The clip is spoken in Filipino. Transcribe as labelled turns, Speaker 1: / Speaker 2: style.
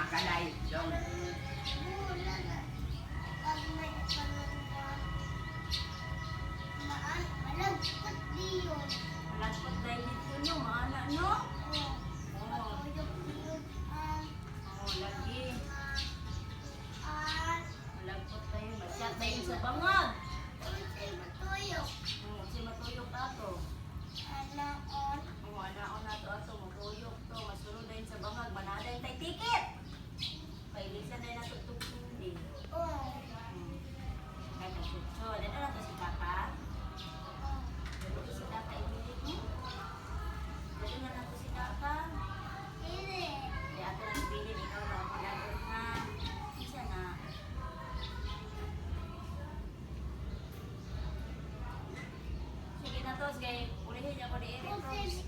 Speaker 1: kalay. Dong.
Speaker 2: Wala na. Pag may kalungwa. Malagkot diyon.
Speaker 3: Malagkot dahil dito nyo, maana no?
Speaker 2: Oo.
Speaker 3: Oo.
Speaker 2: Matuyog-tuyog
Speaker 3: Oo, lagi.
Speaker 2: ang
Speaker 3: Malagkot dahil. Masyat dahil sa bangag.
Speaker 2: unsay matuyog.
Speaker 3: Oo, si matuyok ato.
Speaker 2: Anaon.
Speaker 3: Oo, anaon na to ato, matuyok to. Masunod dahil sa bangag, manaday tay tiket. Pailisan dahil nato tugtugin.
Speaker 2: Oo.
Speaker 3: Kaya nagsutso. Dito na to si Kaka. Dito si Kaka ibilit mo. Dito na nato si Kaka.
Speaker 2: Dili.
Speaker 3: Kaya ato na ibilin, ikaw na ako lagot na. Isa na. Sige na to, sige. Ulihin niya ko di Eric Rose.